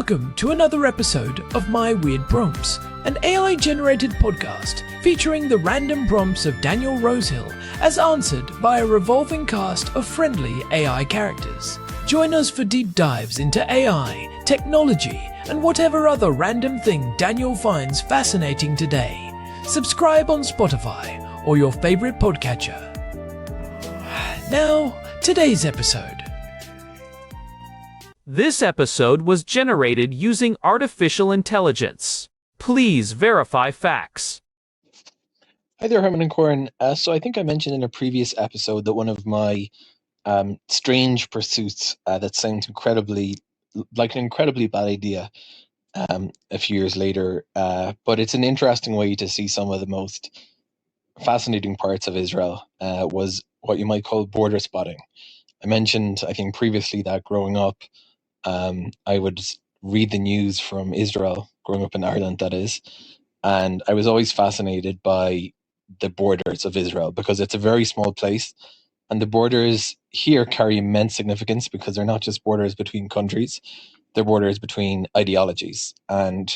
Welcome to another episode of My Weird Prompts, an AI-generated podcast featuring the random prompts of Daniel Rosehill as answered by a revolving cast of friendly AI characters. Join us for deep dives into AI, technology, and whatever other random thing Daniel finds fascinating today. Subscribe on Spotify or your favorite podcatcher. Now, today's episode. This episode was generated using artificial intelligence. Please verify facts. Hi there, Herman and Corin. So I think I mentioned in a previous episode that one of my strange pursuits that sounds like an incredibly bad idea a few years later, but it's an interesting way to see some of the most fascinating parts of Israel was what you might call border spotting. I mentioned, I think previously, that growing up, I would read the news from Israel, growing up in Ireland, that is, and I was always fascinated by the borders of Israel because it's a very small place, and the borders here carry immense significance because they're not just borders between countries, they're borders between ideologies. And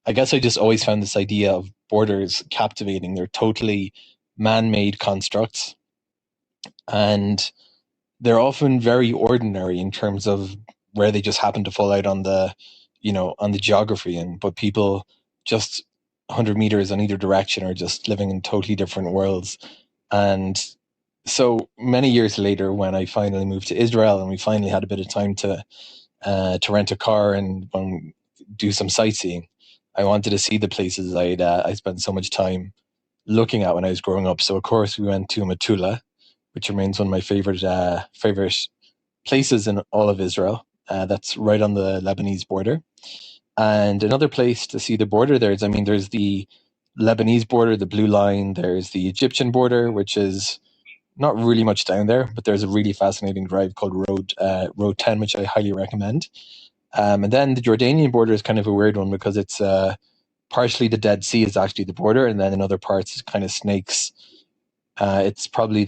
I guess I just always found this idea of borders captivating. They're totally man-made constructs, and they're often very ordinary in terms of where they just happen to fall out on the, on the geography. But people just 100 meters on either direction are just living in totally different worlds. And so many years later, when I finally moved to Israel and we finally had a bit of time to rent a car and do some sightseeing, I wanted to see the places I spent so much time looking at when I was growing up. So of course we went to Metula, which remains one of my favorite places in all of Israel. That's right on the Lebanese border. And another place to see the border, there's the Lebanese border, the blue line. There's the Egyptian border, which is not really much down there, but there's a really fascinating drive called Road 10, which I highly recommend. And then the Jordanian border is kind of a weird one because it's partially the Dead Sea is actually the border, and then in other parts it kind of snakes. It's probably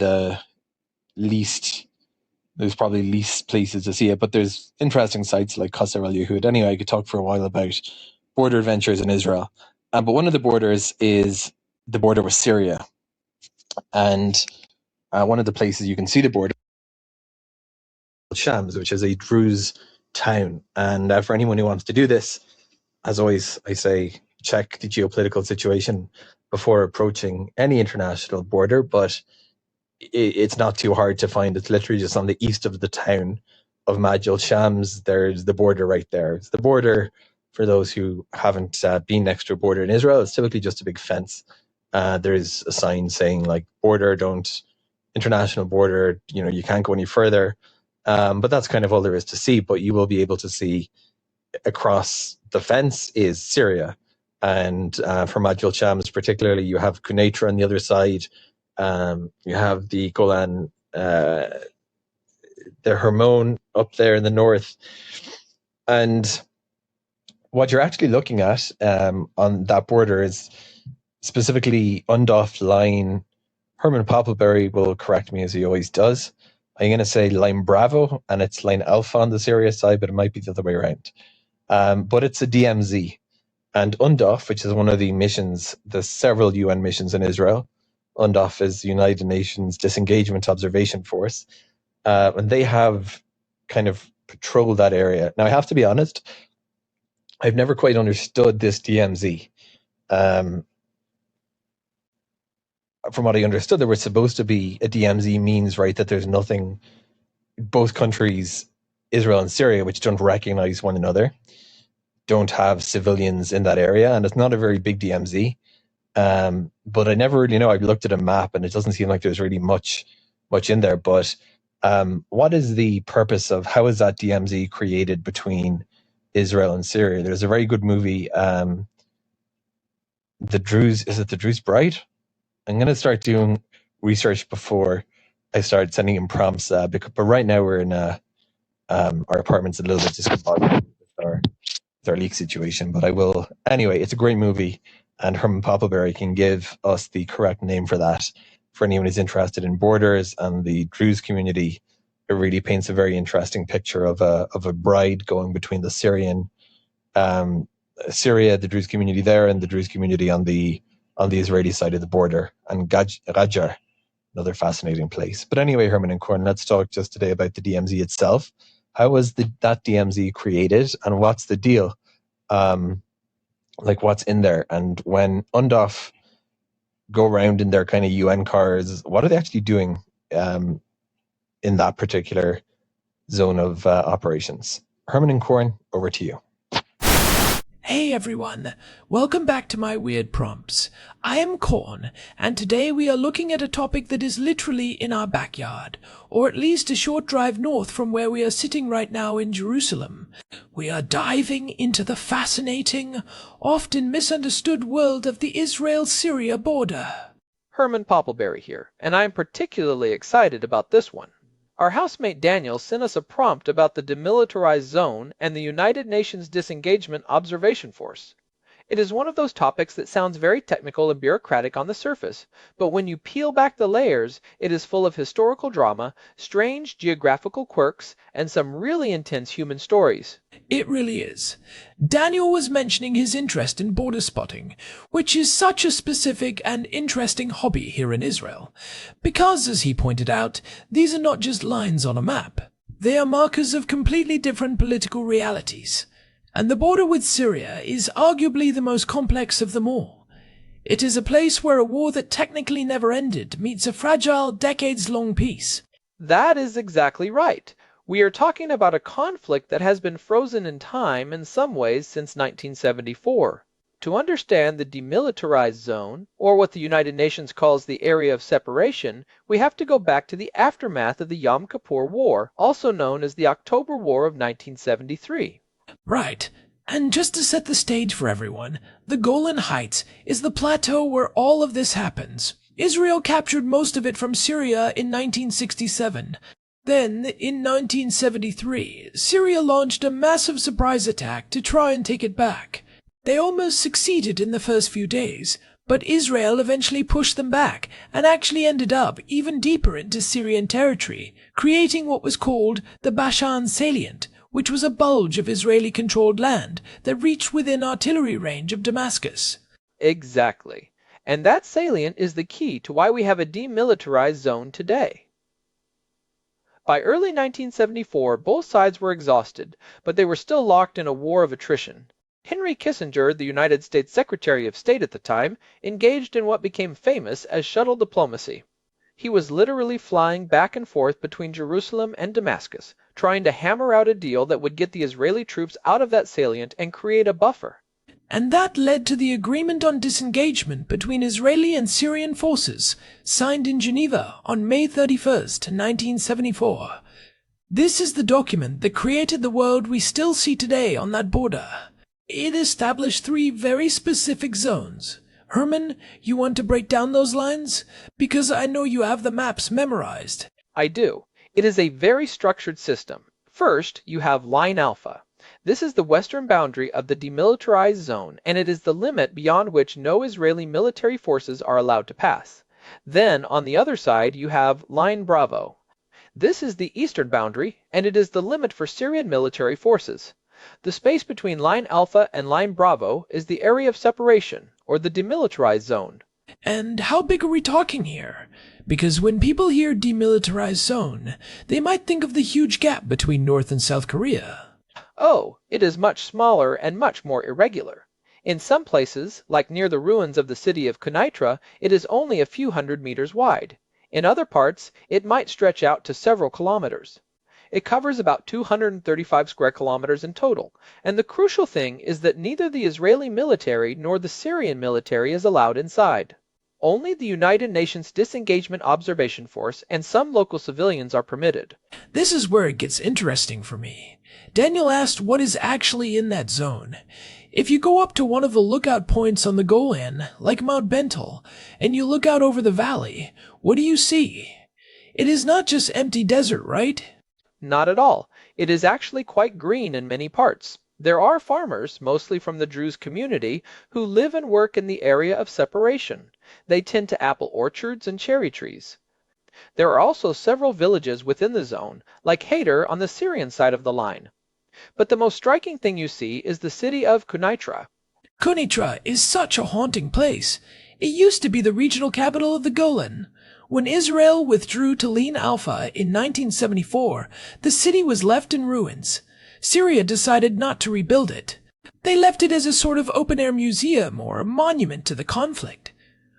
there's probably least places to see it, but there's interesting sites like Qasr al-Yahud. Anyway, I could talk for a while about border adventures in Israel. But one of the borders is the border with Syria. And one of the places you can see the border is Shams, which is a Druze town. And for anyone who wants to do this, as always, I say check the geopolitical situation before approaching any international border, but it's not too hard to find. It's literally just on the east of the town of Majul Shams. There's the border right there. It's the border, for those who haven't been next to a border in Israel, it's typically just a big fence. There's a sign saying like international border, you can't go any further. But that's kind of all there is to see. But you will be able to see across the fence is Syria. And for Majul Shams particularly, you have Kuneitra on the other side. You have the Golan, the Herman up there in the north. And what you're actually looking at on that border is specifically Undoff line. Herman Poppleberry will correct me as he always does. I'm going to say line Bravo, and it's line Alpha on the Syria side, but it might be the other way around. But it's a DMZ. And Undoff, which is one of the missions, there's several UN missions in Israel. UNDOF is the United Nations Disengagement Observation Force, and they have kind of patrolled that area. Now, I have to be honest, I've never quite understood this DMZ. From what I understood, there was supposed to be a DMZ means, right, that there's nothing, both countries, Israel and Syria, which don't recognize one another, don't have civilians in that area, and it's not a very big DMZ. But I never really know. I looked at a map and it doesn't seem like there's really much in there. But what is the purpose of, how is that DMZ created between Israel and Syria? There's a very good movie, The Druze, is it The Druze Bride? I'm going to start doing research before I start sending in prompts, but right now we're in our apartment's a little bit discombobulated with our leak situation, but I will, anyway, it's a great movie. And Herman Poppleberry can give us the correct name for that. For anyone who's interested in borders and the Druze community, it really paints a very interesting picture of a bride going between the Syrian Syria, the Druze community there, and the Druze community on the Israeli side of the border, and Gajar, another fascinating place. But anyway, Herman and Corn, let's talk just today about the DMZ itself. How was that DMZ created, and what's the deal? Like, what's in there? And when UNDOF go around in their kind of UN cars, what are they actually doing in that particular zone of operations? Herman and Corn, over to you. Hey everyone, welcome back to my weird prompts. I am Korn, and today we are looking at a topic that is literally in our backyard, or at least a short drive north from where we are sitting right now in Jerusalem. We are diving into the fascinating, often misunderstood world of the Israel-Syria border. Herman Poppleberry here, and I am particularly excited about this one. Our housemate Daniel sent us a prompt about the demilitarized zone and the United Nations Disengagement Observation Force. It is one of those topics that sounds very technical and bureaucratic on the surface, but when you peel back the layers, it is full of historical drama, strange geographical quirks, and some really intense human stories. It really is. Daniel was mentioning his interest in border spotting, which is such a specific and interesting hobby here in Israel. Because, as he pointed out, these are not just lines on a map. They are markers of completely different political realities. And the border with Syria is arguably the most complex of them all. It is a place where a war that technically never ended meets a fragile, decades-long peace. That is exactly right. We are talking about a conflict that has been frozen in time in some ways since 1974. To understand the demilitarized zone, or what the United Nations calls the area of separation, we have to go back to the aftermath of the Yom Kippur War, also known as the October War of 1973. Right. And just to set the stage for everyone, the Golan Heights is the plateau where all of this happens. Israel captured most of it from Syria in 1967. Then, in 1973, Syria launched a massive surprise attack to try and take it back. They almost succeeded in the first few days, but Israel eventually pushed them back and actually ended up even deeper into Syrian territory, creating what was called the Bashan Salient, which was a bulge of Israeli-controlled land that reached within artillery range of Damascus. Exactly. And that salient is the key to why we have a demilitarized zone today. By early 1974, both sides were exhausted, but they were still locked in a war of attrition. Henry Kissinger, the United States Secretary of State at the time, engaged in what became famous as shuttle diplomacy. He was literally flying back and forth between Jerusalem and Damascus, trying to hammer out a deal that would get the Israeli troops out of that salient and create a buffer. And that led to the Agreement on Disengagement between Israeli and Syrian forces, signed in Geneva on May 31st, 1974. This is the document that created the world we still see today on that border. It established 3 very specific zones. Herman, you want to break down those lines? Because I know you have the maps memorized. I do. It is a very structured system. First, you have Line Alpha. This is the western boundary of the demilitarized zone, and it is the limit beyond which no Israeli military forces are allowed to pass. Then, on the other side, you have Line Bravo. This is the eastern boundary, and it is the limit for Syrian military forces. The space between Line Alpha and Line Bravo is the area of separation, or the demilitarized zone. And how big are we talking here? Because when people hear demilitarized zone, they might think of the huge gap between North and South Korea. Oh, it is much smaller and much more irregular. In some places, like near the ruins of the city of Kuneitra, it is only a few hundred meters wide. In other parts, it might stretch out to several kilometers. It covers about 235 square kilometers in total, and the crucial thing is that neither the Israeli military nor the Syrian military is allowed inside. Only the United Nations Disengagement Observation Force and some local civilians are permitted. This is where it gets interesting for me. Daniel asked what is actually in that zone. If you go up to one of the lookout points on the Golan, like Mount Bentel, and you look out over the valley, what do you see? It is not just empty desert, right? Not at all. It is actually quite green in many parts. There are farmers, mostly from the Druze community, who live and work in the area of separation. They tend to apple orchards and cherry trees. There are also several villages within the zone, like Hayder on the Syrian side of the line. But the most striking thing you see is the city of Kuneitra. Kuneitra is such a haunting place. It used to be the regional capital of the Golan. When Israel withdrew to Lean Alpha in 1974, the city was left in ruins. Syria decided not to rebuild it. They left it as a sort of open-air museum or a monument to the conflict.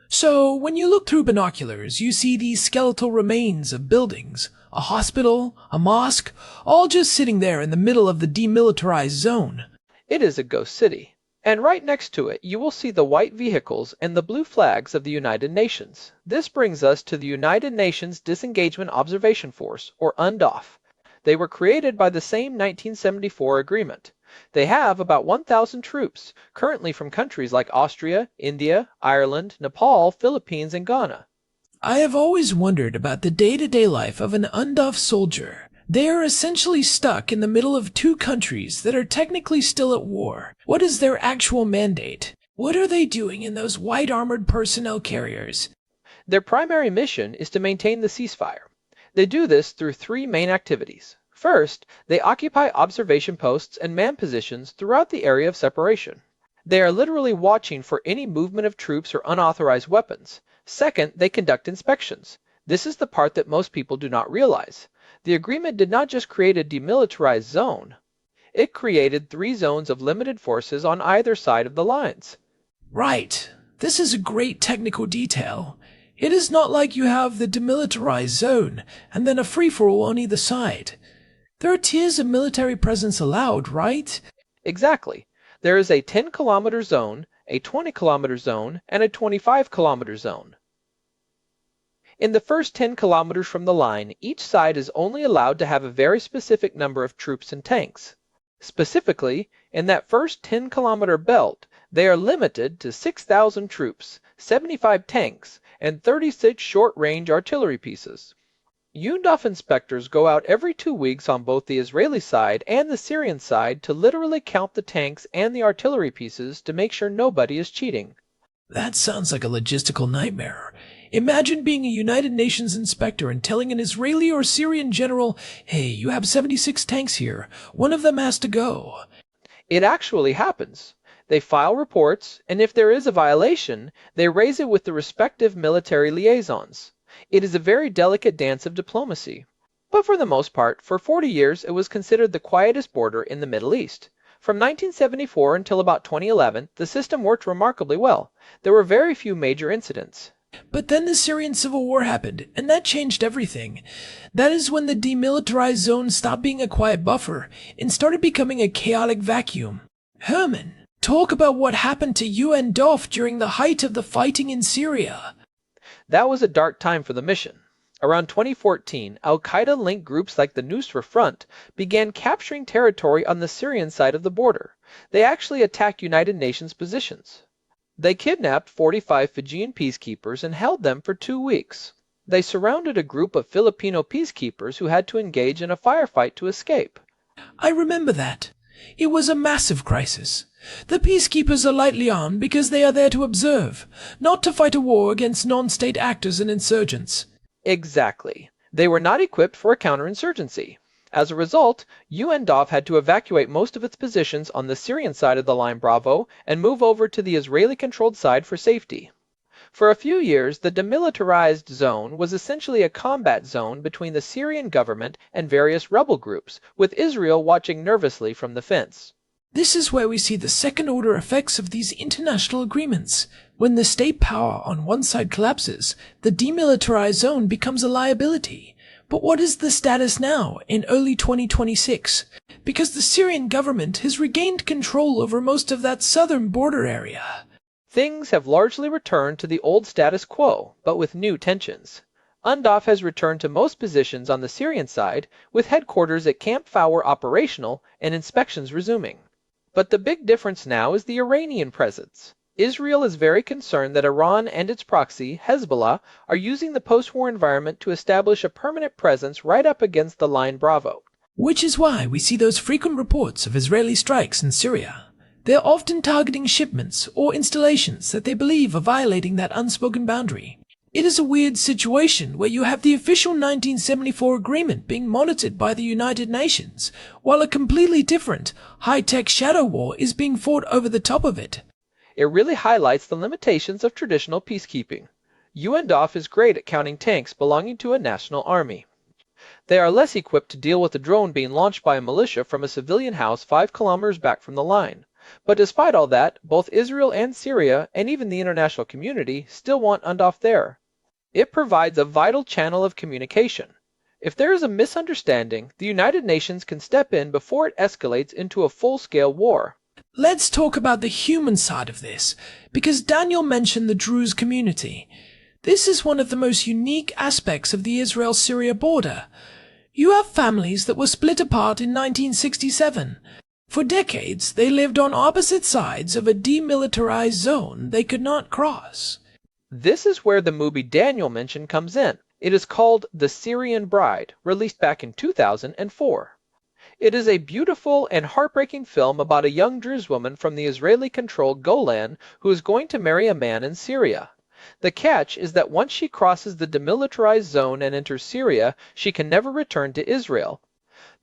So, when you look through binoculars, you see these skeletal remains of buildings, a hospital, a mosque, all just sitting there in the middle of the demilitarized zone. It is a ghost city. And right next to it, you will see the white vehicles and the blue flags of the United Nations. This brings us to the United Nations Disengagement Observation Force, or UNDOF. They were created by the same 1974 agreement. They have about 1,000 troops, currently from countries like Austria, India, Ireland, Nepal, Philippines, and Ghana. I have always wondered about the day-to-day life of an UNDOF soldier. They are essentially stuck in the middle of two countries that are technically still at war. What is their actual mandate? What are they doing in those white armored personnel carriers? Their primary mission is to maintain the ceasefire. They do this through three main activities. First, they occupy observation posts and man positions throughout the area of separation. They are literally watching for any movement of troops or unauthorized weapons. Second, they conduct inspections. This is the part that most people do not realize. The agreement did not just create a demilitarized zone. It created 3 zones of limited forces on either side of the lines. Right. This is a great technical detail. It is not like you have the demilitarized zone and then a free-for-all on either side. There are tiers of military presence allowed, right? Exactly. There is a 10-kilometer zone, a 20-kilometer zone, and a 25-kilometer zone. In the first 10 kilometers from the line, each side is only allowed to have a very specific number of troops and tanks. Specifically, in that first 10-kilometer belt, they are limited to 6,000 troops, 75 tanks, and 36 short-range artillery pieces. UNDOF inspectors go out every 2 weeks on both the Israeli side and the Syrian side to literally count the tanks and the artillery pieces to make sure nobody is cheating. That sounds like a logistical nightmare. Imagine being a United Nations inspector and telling an Israeli or Syrian general, hey, you have 76 tanks here. One of them has to go. It actually happens. They file reports, and if there is a violation, they raise it with the respective military liaisons. It is a very delicate dance of diplomacy. But for the most part, for 40 years, it was considered the quietest border in the Middle East. From 1974 until about 2011, the system worked remarkably well. There were very few major incidents. But then the Syrian Civil War happened, and that changed everything. That is when the demilitarized zone stopped being a quiet buffer and started becoming a chaotic vacuum. Herman, talk about what happened to UNDOF during the height of the fighting in Syria. That was a dark time for the mission. Around 2014, al-Qaeda-linked groups like the Nusra Front began capturing territory on the Syrian side of the border. They actually attacked United Nations positions. They kidnapped 45 Fijian peacekeepers and held them for 2 weeks. They surrounded a group of Filipino peacekeepers who had to engage in a firefight to escape. I remember that. It was a massive crisis. The peacekeepers are lightly armed because they are there to observe, not to fight a war against non-state actors and insurgents. Exactly. They were not equipped for a counterinsurgency. As a result, UNDOF had to evacuate most of its positions on the Syrian side of the Line Bravo and move over to the Israeli-controlled side for safety. For a few years, the demilitarized zone was essentially a combat zone between the Syrian government and various rebel groups, with Israel watching nervously from the fence. This is where we see the second-order effects of these international agreements. When the state power on one side collapses, the demilitarized zone becomes a liability. But what is the status now, in early 2026? Because the Syrian government has regained control over most of that southern border area. Things have largely returned to the old status quo, but with new tensions. UNDOF has returned to most positions on the Syrian side, with headquarters at Camp Fower operational and inspections resuming. But the big difference now is the Iranian presence. Israel is very concerned that Iran and its proxy, Hezbollah, are using the post-war environment to establish a permanent presence right up against the Line Bravo. Which is why we see those frequent reports of Israeli strikes in Syria. They're often targeting shipments or installations that they believe are violating that unspoken boundary. It is a weird situation where you have the official 1974 agreement being monitored by the United Nations, while a completely different, high-tech shadow war is being fought over the top of it. It really highlights the limitations of traditional peacekeeping. UNDOF is great at counting tanks belonging to a national army. They are less equipped to deal with a drone being launched by a militia from a civilian house 5 kilometers back from the line. But despite all that, both Israel and Syria, and even the international community, still want UNDOF there. It provides a vital channel of communication. If there is a misunderstanding, the United Nations can step in before it escalates into a full-scale war. Let's talk about the human side of this, because Daniel mentioned the Druze community. This is one of the most unique aspects of the Israel-Syria border. You have families that were split apart in 1967. For decades, they lived on opposite sides of a demilitarized zone they could not cross. This is where the movie Daniel mentioned comes in. It is called The Syrian Bride, released back in 2004. It is a beautiful and heartbreaking film about a young Druze woman from the Israeli-controlled Golan who is going to marry a man in Syria. The catch is that once she crosses the demilitarized zone and enters Syria, she can never return to Israel.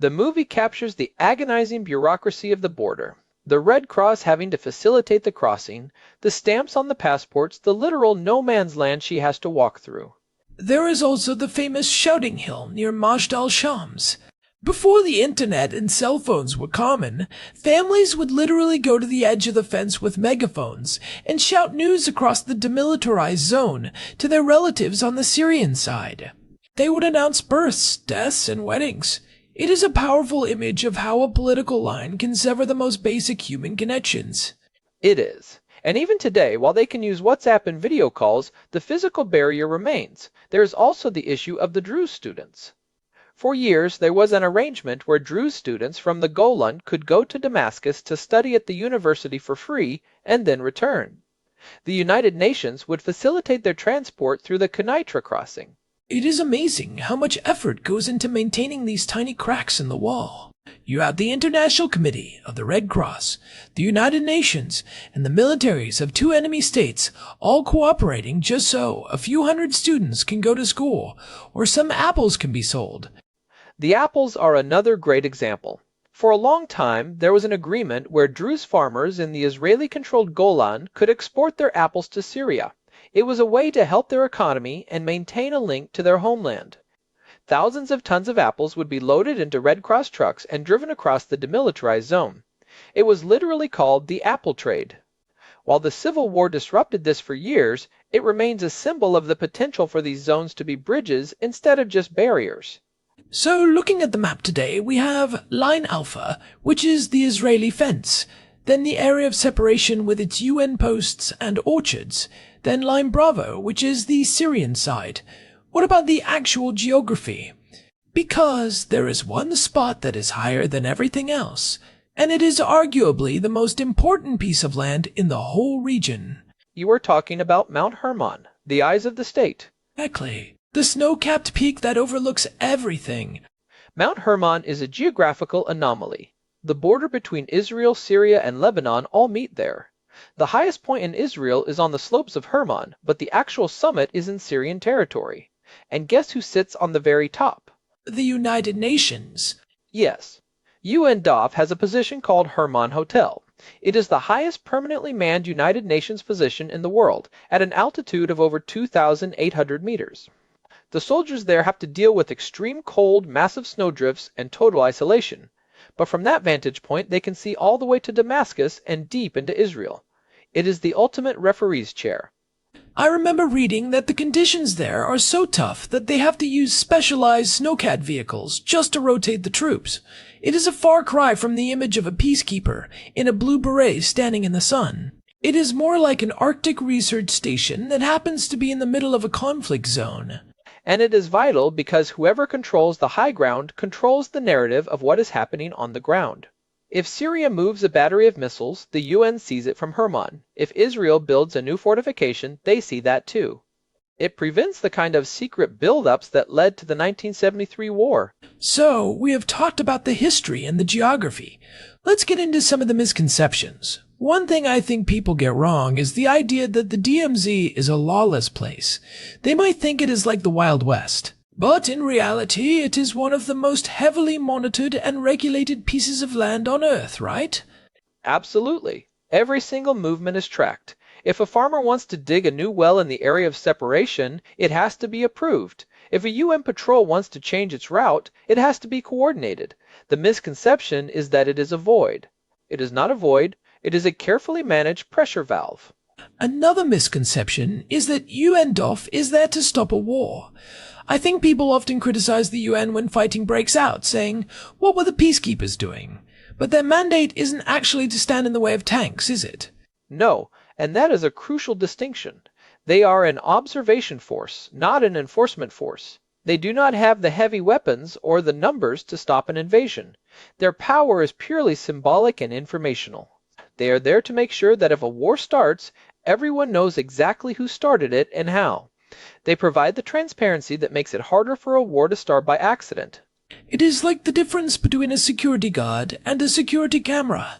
The movie captures the agonizing bureaucracy of the border. The Red Cross having to facilitate the crossing, the stamps on the passports, the literal no man's land she has to walk through. There is also the famous Shouting Hill near Majd al-Shams. Before the internet and cell phones were common, families would literally go to the edge of the fence with megaphones and shout news across the demilitarized zone to their relatives on the Syrian side. They would announce births, deaths, and weddings. It is a powerful image of how a political line can sever the most basic human connections. It is. And even today, while they can use WhatsApp and video calls, the physical barrier remains. There is also the issue of the Druze students. For years, there was an arrangement where Druze students from the Golan could go to Damascus to study at the university for free and then return. The United Nations would facilitate their transport through the Kuneitra crossing. It is amazing how much effort goes into maintaining these tiny cracks in the wall. You have the International Committee of the Red Cross, the United Nations, and the militaries of 2 enemy states all cooperating just so a few hundred students can go to school or some apples can be sold. The apples are another great example. For a long time, there was an agreement where Druze farmers in the Israeli-controlled Golan could export their apples to Syria. It was a way to help their economy and maintain a link to their homeland. Thousands of tons of apples would be loaded into Red Cross trucks and driven across the demilitarized zone. It was literally called the apple trade. While the Civil War disrupted this for years, it remains a symbol of the potential for these zones to be bridges instead of just barriers. So, looking at the map today, we have Line Alpha, which is the Israeli fence, then the area of separation with its UN posts and orchards, then Line Bravo, which is the Syrian side. What about the actual geography? Because there is one spot that is higher than everything else, and it is arguably the most important piece of land in the whole region. You are talking about Mount Herman, the eyes of the state. Exactly. The snow-capped peak that overlooks everything. Mount Herman is a geographical anomaly. The border between Israel, Syria, and Lebanon all meet there. The highest point in Israel is on the slopes of Herman, but the actual summit is in Syrian territory. And guess who sits on the very top? The United Nations. Yes. UNDOF has a position called Herman Hotel. It is the highest permanently manned United Nations position in the world, at an altitude of over 2,800 meters. The soldiers there have to deal with extreme cold, massive snowdrifts, and total isolation. But from that vantage point, they can see all the way to Damascus and deep into Israel. It is the ultimate referee's chair. I remember reading that the conditions there are so tough that they have to use specialized snowcat vehicles just to rotate the troops. It is a far cry from the image of a peacekeeper in a blue beret standing in the sun. It is more like an Arctic research station that happens to be in the middle of a conflict zone. And it is vital because whoever controls the high ground controls the narrative of what is happening on the ground. If Syria moves a battery of missiles, the UN sees it from Herman. If Israel builds a new fortification, they see that too. It prevents the kind of secret build-ups that led to the 1973 war. So, we have talked about the history and the geography. Let's get into some of the misconceptions. One thing I think people get wrong is the idea that the DMZ is a lawless place. They might think it is like the Wild West. But in reality, it is one of the most heavily monitored and regulated pieces of land on Earth, right? Absolutely. Every single movement is tracked. If a farmer wants to dig a new well in the area of separation, it has to be approved. If a UN patrol wants to change its route, it has to be coordinated. The misconception is that it is a void. It is not a void. It is a carefully managed pressure valve. Another misconception is that UNDOF is there to stop a war. I think people often criticize the UN when fighting breaks out, saying, "What were the peacekeepers doing?" But their mandate isn't actually to stand in the way of tanks, is it? No, and that is a crucial distinction. They are an observation force, not an enforcement force. They do not have the heavy weapons or the numbers to stop an invasion. Their power is purely symbolic and informational. They are there to make sure that if a war starts, everyone knows exactly who started it and how. They provide the transparency that makes it harder for a war to start by accident. It is like the difference between a security guard and a security camera.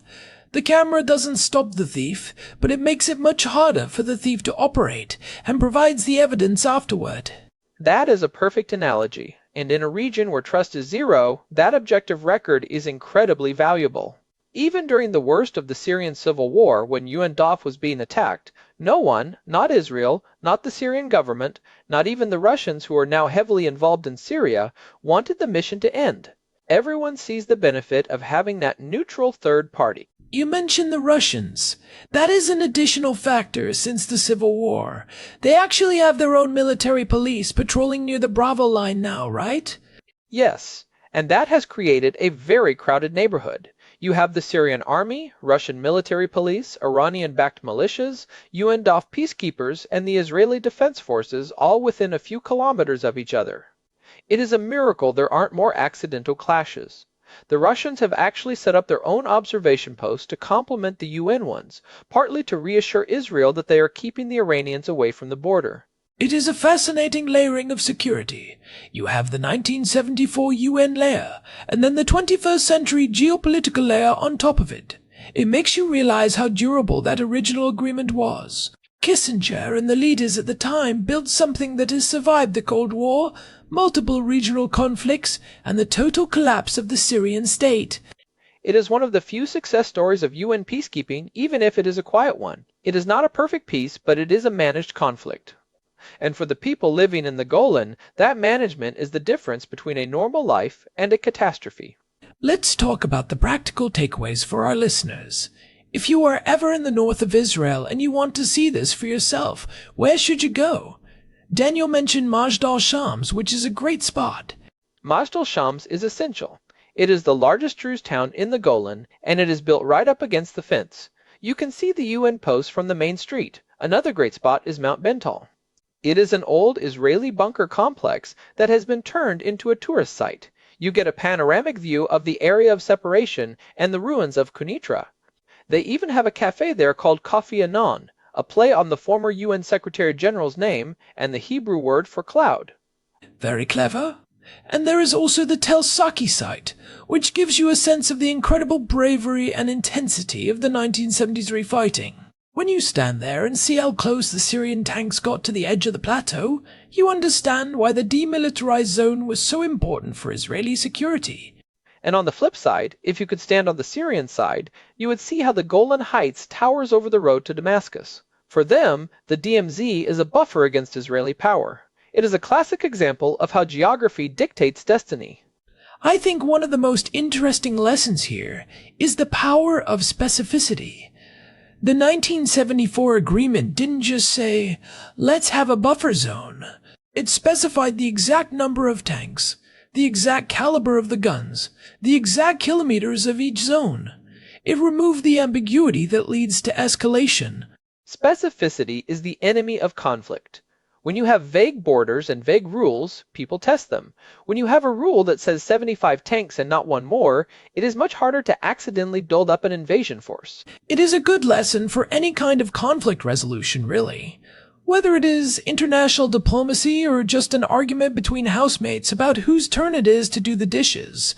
The camera doesn't stop the thief, but it makes it much harder for the thief to operate and provides the evidence afterward. That is a perfect analogy, and in a region where trust is zero, that objective record is incredibly valuable. Even during the worst of the Syrian Civil War, when UNDOF was being attacked, no one, not Israel, not the Syrian government, not even the Russians who are now heavily involved in Syria, wanted the mission to end. Everyone sees the benefit of having that neutral third party. You mentioned the Russians. That is an additional factor since the Civil War. They actually have their own military police patrolling near the Bravo line now, right? Yes, and that has created a very crowded neighborhood. You have the Syrian army, Russian military police, Iranian-backed militias, UNDOF peacekeepers, and the Israeli defense forces all within a few kilometers of each other. It is a miracle there aren't more accidental clashes. The Russians have actually set up their own observation posts to complement the UN ones, partly to reassure Israel that they are keeping the Iranians away from the border. It is a fascinating layering of security. You have the 1974 UN layer, and then the 21st century geopolitical layer on top of it. It makes you realize how durable that original agreement was. Kissinger and the leaders at the time built something that has survived the Cold War, multiple regional conflicts, and the total collapse of the Syrian state. It is one of the few success stories of UN peacekeeping, even if it is a quiet one. It is not a perfect peace, but it is a managed conflict. And for the people living in the Golan, that management is the difference between a normal life and a catastrophe. Let's talk about the practical takeaways for our listeners. If you are ever in the north of Israel and you want to see this for yourself, where should you go? Daniel mentioned Majdal Shams, which is a great spot. Majdal Shams is essential. It is the largest Druze town in the Golan, and it is built right up against the fence. You can see the UN post from the main street. Another great spot is Mount Bental. It is an old Israeli bunker complex that has been turned into a tourist site. You get a panoramic view of the area of separation and the ruins of Kuneitra. They even have a cafe there called Kofi Anon, a play on the former UN Secretary General's name and the Hebrew word for cloud. Very clever. And there is also the Tel Saki site, which gives you a sense of the incredible bravery and intensity of the 1973 fighting. When you stand there and see how close the Syrian tanks got to the edge of the plateau, you understand why the demilitarized zone was so important for Israeli security. And on the flip side, if you could stand on the Syrian side, you would see how the Golan Heights towers over the road to Damascus. For them, the DMZ is a buffer against Israeli power. It is a classic example of how geography dictates destiny. I think one of the most interesting lessons here is the power of specificity. The 1974 agreement didn't just say, let's have a buffer zone. It specified the exact number of tanks, the exact caliber of the guns, the exact kilometers of each zone. It removed the ambiguity that leads to escalation. Specificity is the enemy of conflict. When you have vague borders and vague rules, people test them. When you have a rule that says 75 tanks and not one more, it is much harder to accidentally build up an invasion force. It is a good lesson for any kind of conflict resolution, really. Whether it is international diplomacy or just an argument between housemates about whose turn it is to do the dishes.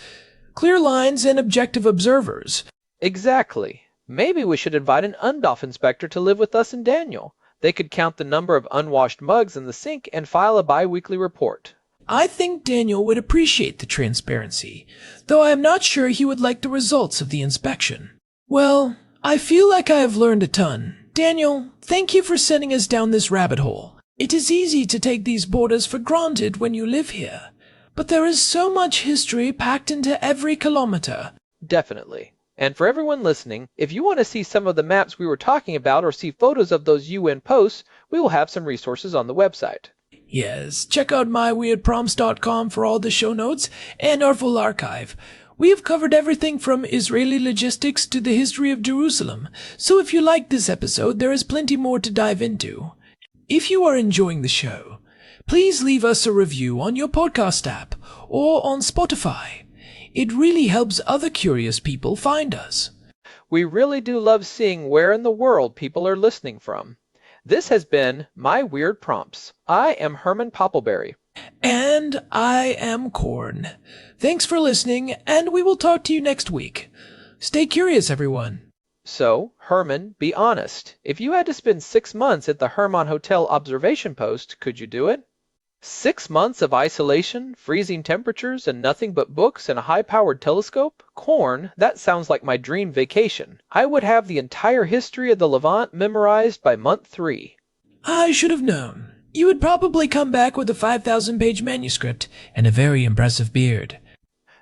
Clear lines and objective observers. Exactly. Maybe we should invite an UNDOF inspector to live with us and Daniel. They could count the number of unwashed mugs in the sink and file a bi-weekly report. I think Daniel would appreciate the transparency, though I am not sure he would like the results of the inspection. Well, I feel like I have learned a ton. Daniel, thank you for sending us down this rabbit hole. It is easy to take these borders for granted when you live here, but there is so much history packed into every kilometer. Definitely. And for everyone listening, if you want to see some of the maps we were talking about or see photos of those UN posts, we will have some resources on the website. Yes, check out myweirdprompts.com for all the show notes and our full archive. We have covered everything from Israeli logistics to the history of Jerusalem, so if you like this episode, there is plenty more to dive into. If you are enjoying the show, please leave us a review on your podcast app or on Spotify. It really helps other curious people find us. We really do love seeing where in the world people are listening from. This has been My Weird Prompts. I am Herman Poppleberry. And I am Corn. Thanks for listening, and we will talk to you next week. Stay curious, everyone. So, Herman, be honest. If you had to spend 6 months at the Herman Hotel observation post, could you do it? 6 months of isolation, freezing temperatures, and nothing but books and a high-powered telescope? Corn, that sounds like my dream vacation. I would have the entire history of the Levant memorized by month 3. I should have known. You would probably come back with a 5,000-page manuscript and a very impressive beard.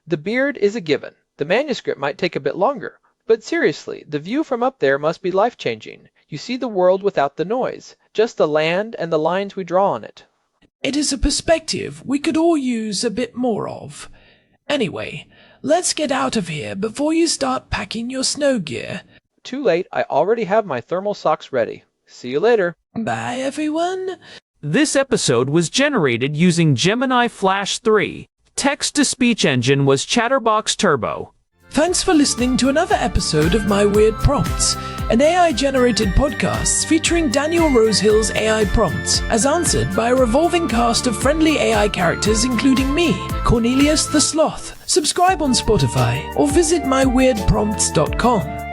The beard is a given. The manuscript might take a bit longer. But seriously, the view from up there must be life-changing. You see the world without the noise, just the land and the lines we draw on it. It is a perspective we could all use a bit more of. Anyway, let's get out of here before you start packing your snow gear. Too late, I already have my thermal socks ready. See you later. Bye, everyone. This episode was generated using Gemini Flash 3. Text-to-speech engine was Chatterbox Turbo. Thanks for listening to another episode of My Weird Prompts, an AI-generated podcast featuring Daniel Rosehill's AI prompts, as answered by a revolving cast of friendly AI characters including me, Cornelius the Sloth. Subscribe on Spotify or visit myweirdprompts.com.